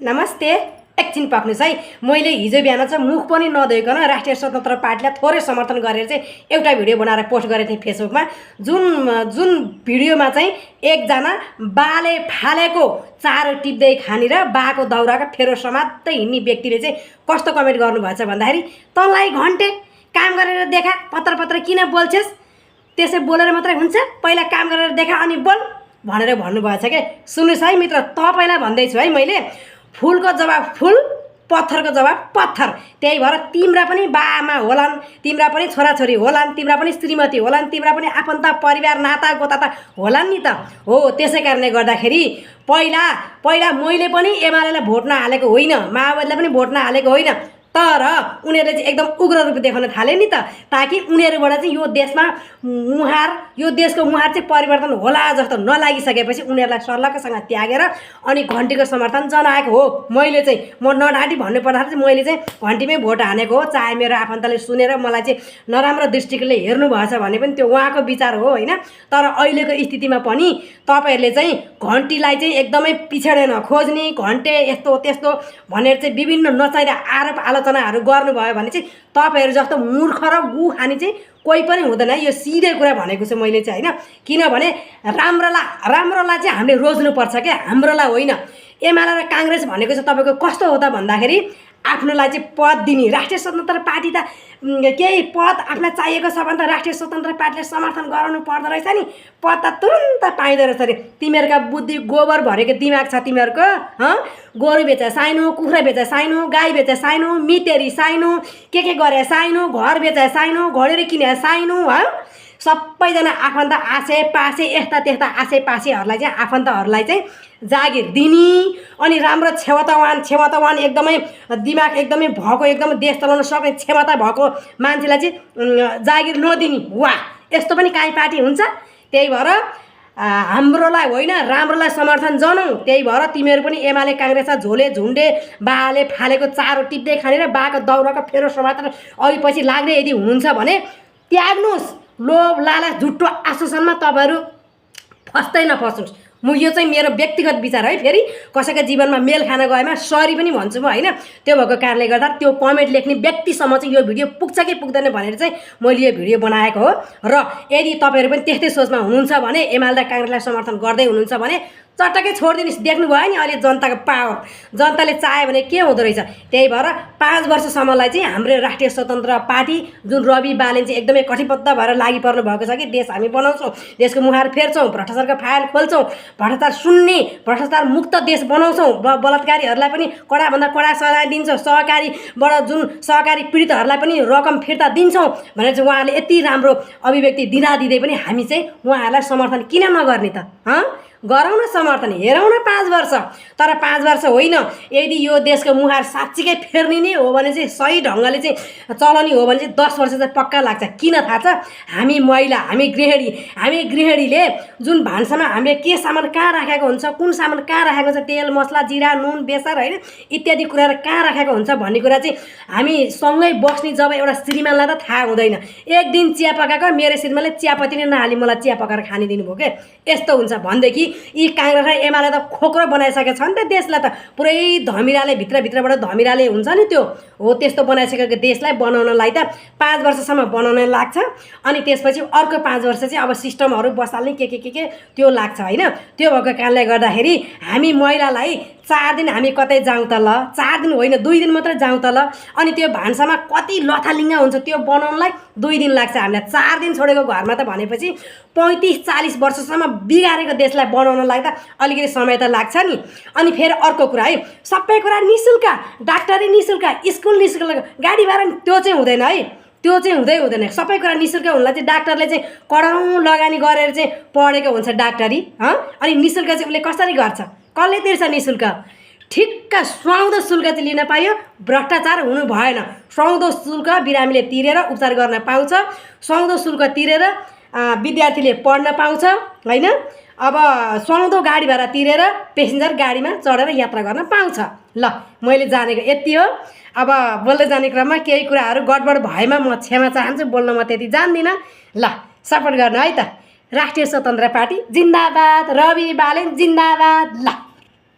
नमस्ते। एकछिन पक्नुस् है। मैले हिजो बिहान चाहिँ मुख पनि नधोइकन राष्ट्रिय स्वतन्त्र पार्टीलाई थोरै समर्थन गरेर चाहिँ एउटा भिडियो बनाएर पोस्ट गरेको थिएँ फेसबुकमा। जुन भिडियोमा चाहिँ एकजना बाले फालेको चारो टिप्दै खानी र बाको दाउराको फेरो समात्दै हिँड्ने व्यक्तिले चाहिँ कस्तो कमेन्ट गर्नुभएछ भन्दाखेरि, तँलाई घन्टे काम गरेर देखा, पत्र किन बोल्छस्, त्यसै बोलेर मात्रै हुन्छ, पहिला काम गरेर देखा अनि बोल भनेर भन्नुभएछ के। सुन्नुहोस् है मित्र, तपाईँलाई भन्दैछु है, मैले फुलको जवाब फुल, पत्थरको जवाब पत्थर। त्यही भएर तिम्रा पनि बाआमा होलान्, तिम्रा पनि छोराछोरी होलान्, तिम्रा पनि श्रीमती होलान्, तिम्रा पनि आफन्त परिवार नाता गोता त होलान् नि त। हो, त्यसै कारणले गर्दाखेरि पहिला मैले पनि एमालेलाई भोट नहालेको होइन, माओवादीलाई पनि भोट नहालेको होइन, तर उनीहरूले चाहिँ एकदम उग्र रूप देखाउन थाले नि त, ताकि उनीहरूबाट चाहिँ यो देशको मुहार चाहिँ परिवर्तन होला जस्तो नलागिसकेपछि उनीहरूलाई सर्लक्कसँग त्यागेर अनि घन्टीको समर्थन जनाएको हो। मैले चाहिँ म नडाँटी भन्नु पर्दाखेरि चाहिँ मैले चाहिँ घन्टीमै भोट हानेको हो। चाहे मेरो आफन्तले सुनेर मलाई चाहिँ नराम्रो दृष्टिले हेर्नु भएछ भने पनि त्यो उहाँको विचार हो होइन। तर अहिलेको स्थितिमा पनि तपाईँहरूले चाहिँ घन्टीलाई चाहिँ एकदमै पिछाडे नखोज्ने, घन्टे यस्तो त्यस्तो भनेर चाहिँ विभिन्न नचाहिँदा आरोप आलोचनाहरू गर्नुभयो भने चाहिँ तपाईँहरू जस्तो मूर्ख र गु खानी चाहिँ कोही पनि हुँदैन। यो सिधै कुरा भनेको छु मैले चाहिँ होइन। किनभने राम्रोलाई चाहिँ हामीले रोज्नुपर्छ क्या, हाम्रोलाई होइन। एमाले र काङ्ग्रेस भनेको चाहिँ तपाईँको कस्तो हो त भन्दाखेरि आफ्नोलाई चाहिँ पद दिने, राष्ट्रिय स्वतन्त्र पार्टी त केही पद आफूलाई चाहिएको छ भने त राष्ट्रिय स्वतन्त्र पार्टीलाई समर्थन गराउनु पर्दो रहेछ नि, पद त तुरुन्त पाइँदो रहेछ अरे। तिमीहरूका बुद्धि गोबर भरेको दिमाग छ तिमीहरूको। गोरु बेचे साइनो, कुखुरा बेचे साइनो, गाई बेचे साइनो, मितेरी साइनो, के गरे साइनो, घर बेचे साइनो, घडेरी किने साइनो। सबैजना आफन्त आसे पासे यस्ता त्यस्ता आसे पासेहरूलाई चाहिँ आफन्तहरूलाई चाहिँ जागिर दिने अनि राम्रो क्षमतावान एकदमै दिमाग एकदमै भएको, एकदमै देश चलाउन सक्ने क्षमता भएको मान्छेलाई चाहिँ जागिर नदिने। वाह, यस्तो पनि काहीँ पार्टी हुन्छ। त्यही भएर हाम्रोलाई होइन, राम्रोलाई समर्थन जनाऊ। त्यही भएर तिमीहरू पनि एमाले काङ्ग्रेसमा झोले झुन्डे बाले फालेको चारो टिप्दै खाने र बाको दाउराको फेरो समातेर अघि पछि लाग्ने यदि हुनुहुन्छ भने त्याग्नुहोस्। लोभ लालच झुट्टो आश्वासनमा तपाईँहरू फस्दै नफस्नुहोस्। यो चाहिँ मेरो व्यक्तिगत विचार है। फेरि कसैको जीवनमा मेल खान गएमा सरी पनि भन्छु म होइन। त्यो भएको कारणले गर्दा त्यो कमेन्ट लेख्ने व्यक्तिसम्म चाहिँ यो भिडियो पुग्छ कि पुग्दैन भनेर चाहिँ मैले यो भिडियो बनाएको हो। र यदि तपाईँहरू पनि त्यस्तै सोचमा हुनुहुन्छ भने, एमाले र काङ्ग्रेसलाई समर्थन गर्दै हुनुहुन्छ भने चटक्कै छोडिदिनुहोस्। देख्नुभयो नि अहिले जनताको पावर, जनताले चाह्यो भने के हुँदो रहेछ। त्यही भएर 5 वर्षसम्मलाई चाहिँ हाम्रो राष्ट्रिय स्वतन्त्र पार्टी जुन रवि बालेन चाहिँ एकदमै कटिबद्ध भएर लागि पर्नु भएको छ कि देश हामी बनाउँछौँ, देशको मुहार फेर्छौँ, भ्रष्टाचारको फाइल खोल्छौँ, भ्रष्टाचार सुन्ने, भ्रष्टाचार मुक्त देश बनाउँछौँ, बलात्कारीहरूलाई पनि कडाभन्दा कडा सजाय दिन्छौँ, सहकारीबाट जुन सहकारी पीडितहरूलाई पनि रकम फिर्ता दिन्छौँ भनेर चाहिँ उहाँहरूले यति राम्रो अभिव्यक्ति दिँदै पनि हामी चाहिँ उहाँहरूलाई समर्थन किन नगर्ने त? गरौँ न समर्थन, हेरौँ न 5 वर्ष। तर 5 वर्ष होइन, यदि यो देशको मुहार साँच्चीकै फेर्ने नै हो भने चाहिँ सही ढङ्गले चाहिँ चलाउने हो भने चाहिँ 10 वर्ष चाहिँ पक्का लाग्छ। किन थाहा छ? हामी महिला, हामी गृहिणीले जुन भान्सामा हामीले के सामान कहाँ राखेको हुन्छ, कुन सामान कहाँ राखेको हुन्छ, तेल मसला जिरा नुन बेसार होइन इत्यादि कुराहरू कहाँ राखेको हुन्छ भन्ने कुरा चाहिँ हामी सँगै बस्ने जब एउटा श्रीमानलाई त थाहा हुँदैन। एक दिन चिया पकाएको मेरो श्रीमानले चियापत्ती नै नहाली मलाई चिया पकाएर खाने दिनुभयो क्या। यस्तो हुन्छ भनेदेखि यी काङ्ग्रेस र एमाले त खोक्रो बनाइसकेको छ नि त देशलाई। त पुरै धमिराले भित्रबाट धमिराले हुन्छ नि त्यो हो, त्यस्तो बनाइसकेको देशलाई बनाउनलाई त 5 वर्षसम्म बनाउन लाग्छ। अनि त्यसपछि अर्को 5 वर्ष चाहिँ अब सिस्टमहरू बसाल्ने के त्यो लाग्छ होइन। त्यो भएको कारणले गर्दाखेरि हामी महिलालाई 4 दिन हामी कतै जाउँ त ल, 4 दिन होइन 2 दिन मात्रै जाउँ त ल। अनि त्यो भान्सामा कति लथालिङ्गा हुन्छ त्यो बनाउनलाई 2 दिन लाग्छ हामीलाई। 4 दिन छोडेको घरमा त भनेपछि 35-40 वर्षसम्म बिगारेको देशलाई बनाउनलाई त अलिकति समय त लाग्छ नि। अनि फेरि अर्को कुरा है, सबै कुरा निःशुल्क, डाक्टरी निःशुल्क, स्कुल निःशुल्क, गाडी भाडा त्यो चाहिँ हुँदैन है। त्यो चाहिँ हुँदैन। सबै कुरा निःशुल्क हुनलाई चाहिँ डाक्टरले चाहिँ करोडौँ लगानी गरेर चाहिँ पढेको हुन्छ डाक्टरी। अनि निःशुल्क चाहिँ उसले कसरी गर्छ, कसले तिर्छ निःशुल्क? ठिक्क सुहाउँदो शुल्क चाहिँ लिन पाइयो, भ्रष्टाचार हुनु भएन। सुहाउँदो शुल्क बिरामीले तिरेर उपचार गर्न पाउँछ, सुहाउँदो शुल्क तिरेर विद्यार्थीले पढ्न पाउँछ होइन। अब सुहाउँदो गाडी भाडा तिरेर पेसेन्जर गाडीमा चढेर यात्रा गर्न पाउँछ। ल, मैले जानेको यति हो। अब बोल्दै जाने क्रममा केही कुराहरू गडबड भएमा म क्षमा चाहन्छु, बोल्न म त्यति जान्दिनँ। ल, सपोर्ट गर्नु है त। राष्ट्रिय स्वतन्त्र पार्टी जिन्दाबाद, रवि बालेन जिन्दाबाद। ल।